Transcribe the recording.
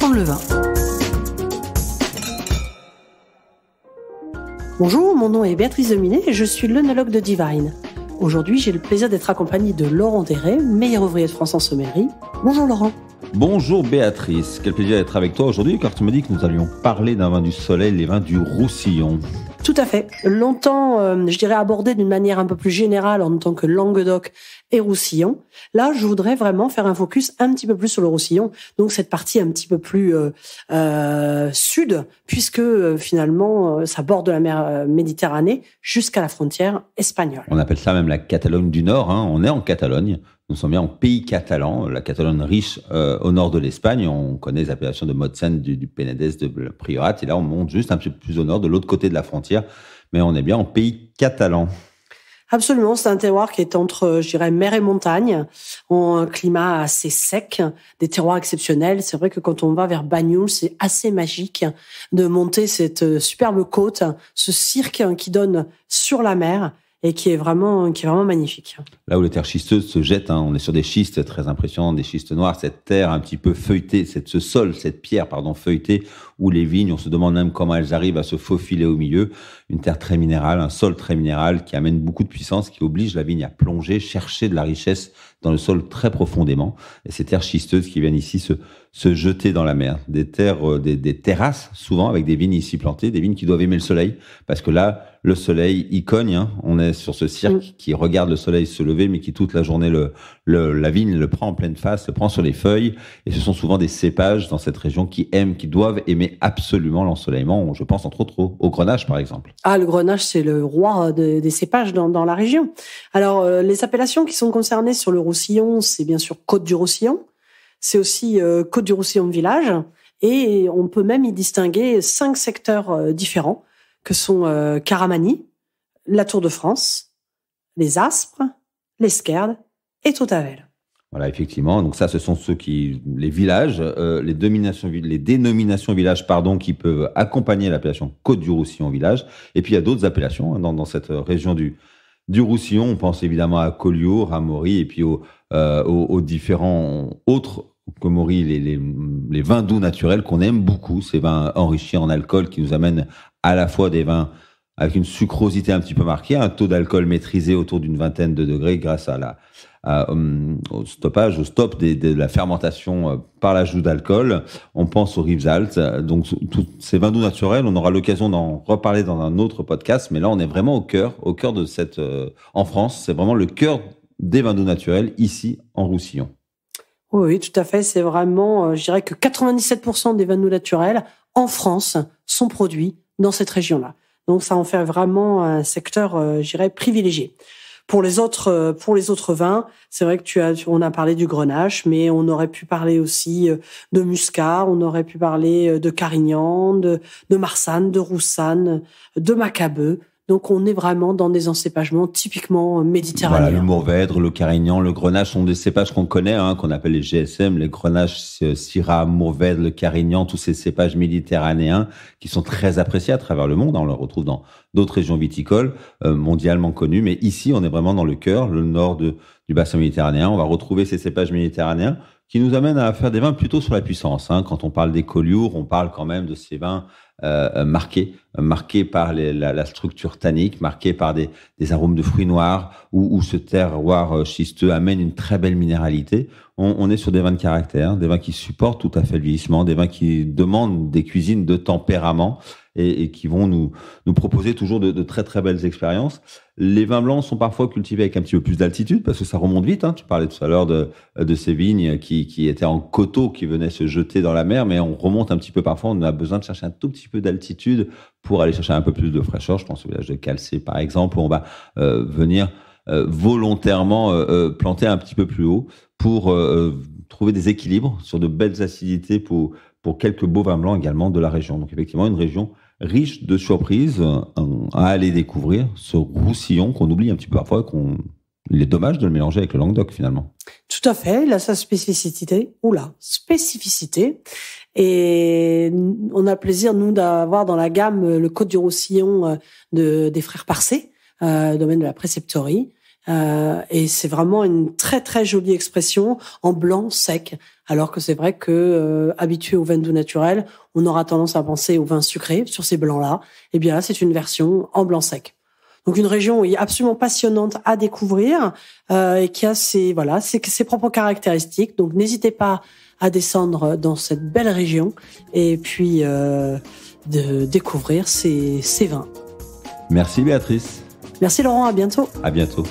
Apprendre le vin. Bonjour, mon nom est Béatrice Dominé et je suis l'œnologue de Divine. Aujourd'hui, j'ai le plaisir d'être accompagnée de Laurent Desré, meilleur ouvrier de France en sommellerie. Bonjour Laurent. Bonjour Béatrice, quel plaisir d'être avec toi aujourd'hui car tu me dis que nous allions parler d'un vin du Soleil, les vins du Roussillon. Tout à fait. Longtemps, je dirais abordé d'une manière un peu plus générale en tant que Languedoc et Roussillon. Là, je voudrais vraiment faire un focus un petit peu plus sur le Roussillon, donc cette partie un petit peu plus sud, puisque finalement, ça borde la mer Méditerranée jusqu'à la frontière espagnole. On appelle ça même la Catalogne du Nord, hein. On est en Catalogne. Nous sommes bien en pays catalan, la Catalogne riche au nord de l'Espagne. On connaît les appellations de Motzen, du Penedès, de Priorat. Et là, on monte juste un petit peu plus au nord, de l'autre côté de la frontière. Mais on est bien en pays catalan. Absolument, c'est un terroir qui est entre, je dirais, mer et montagne, en un climat assez sec, des terroirs exceptionnels. C'est vrai que quand on va vers Banyuls, c'est assez magique de monter cette superbe côte, ce cirque qui donne sur la mer. Et qui est vraiment magnifique. Là où les terres schisteuses se jettent, on est sur des schistes très impressionnants, des schistes noirs, cette terre un petit peu feuilletée, cette pierre feuilletée, où les vignes, on se demande même comment elles arrivent à se faufiler au milieu. Une terre très minérale, un sol très minéral qui amène beaucoup de puissance, qui oblige la vigne à plonger, chercher de la richesse dans le sol très profondément. Et ces terres schisteuses qui viennent ici se jeter dans la mer. Des terres, des terrasses, souvent, avec des vignes ici plantées, des vignes qui doivent aimer le soleil, parce que là, le soleil y cogne, On est sur ce cirque qui regarde le soleil se lever, mais qui toute la journée, la vigne le prend en pleine face, le prend sur les feuilles. Et ce sont souvent des cépages dans cette région qui doivent aimer absolument l'ensoleillement. Je pense entre autres au Grenache, par exemple. Ah, le Grenache, c'est le roi des cépages dans la région. Alors, les appellations qui sont concernées sur le Roussillon, c'est bien sûr Côte du Roussillon. C'est aussi Côte du Roussillon Village. Et on peut même y distinguer 5 secteurs différents, que sont Caramani, la Tour de France, les Aspres, l'Esquerde et Tautavel. Voilà, effectivement. Donc ça, ce sont les villages, les dénominations villages, qui peuvent accompagner l'appellation Côte du Roussillon village. Et puis il y a d'autres appellations dans cette région du Roussillon. On pense évidemment à Collioure, à Maury, et puis aux différents autres que Maury, les vins doux naturels qu'on aime beaucoup, ces vins enrichis en alcool qui nous amènent à la fois des vins avec une sucrosité un petit peu marquée, un taux d'alcool maîtrisé autour d'une vingtaine de degrés grâce au stop de la fermentation par l'ajout d'alcool. On pense aux Rivesaltes. Donc, tous ces vins doux naturels, on aura l'occasion d'en reparler dans un autre podcast, mais là, on est vraiment au cœur de cette, en France, c'est vraiment le cœur des vins doux naturels ici en Roussillon. Oui, tout à fait. C'est vraiment, je dirais que 97% des vins doux naturels en France sont produits dans cette région-là. Donc, ça en fait vraiment un secteur, je dirais, privilégié. Pour les autres vins, c'est vrai que on a parlé du Grenache, mais on aurait pu parler aussi de Muscat, on aurait pu parler de Carignan, de Marsanne, de Roussanne, de Macabeu. Donc, on est vraiment dans des encépagements typiquement méditerranéens. Voilà, le Mourvèdre, le Carignan, le Grenache sont des cépages qu'on connaît, qu'on appelle les GSM, les Grenache, Syrah, Mourvèdre, le Carignan, tous ces cépages méditerranéens qui sont très appréciés à travers le monde. On le retrouve dans d'autres régions viticoles mondialement connues, mais ici, on est vraiment dans le cœur, le nord du bassin méditerranéen. On va retrouver ces cépages méditerranéens qui nous amènent à faire des vins plutôt sur la puissance. Quand on parle des Collioures, on parle quand même de ces vins marqués par la structure tannique, marqués par des arômes de fruits noirs, où ce terroir schisteux amène une très belle minéralité. On est sur des vins de caractère, des vins qui supportent tout à fait le vieillissement, des vins qui demandent des cuisines de tempérament et qui vont nous proposer toujours de très très belles expériences. Les vins blancs sont parfois cultivés avec un petit peu plus d'altitude parce que ça remonte vite. Tu parlais tout à l'heure de ces vignes qui étaient en coteaux, qui venaient se jeter dans la mer, mais on remonte un petit peu parfois. On a besoin de chercher un tout petit peu d'altitude pour aller chercher un peu plus de fraîcheur. Je pense au village de Calcé, par exemple, où on va venir volontairement planter un petit peu plus haut pour trouver des équilibres sur de belles acidités pour quelques beaux vins blancs également de la région. Donc effectivement, une région riche de surprises à aller découvrir, ce Roussillon qu'on oublie un petit peu parfois, il est dommage de le mélanger avec le Languedoc finalement. Tout à fait, il a sa spécificité. Et on a plaisir, nous, d'avoir dans la gamme le Côte du Roussillon des frères Parcé, domaine de la préceptorie, Et c'est vraiment une très très jolie expression en blanc sec. Alors que c'est vrai que habitué au vin doux naturel, on aura tendance à penser au vin sucré sur ces blancs-là. Et bien là, c'est une version en blanc sec. Donc une région absolument passionnante à découvrir et qui a ses propres caractéristiques. Donc n'hésitez pas à descendre dans cette belle région et puis de découvrir ces vins. Merci Béatrice. Merci Laurent, à bientôt. À bientôt.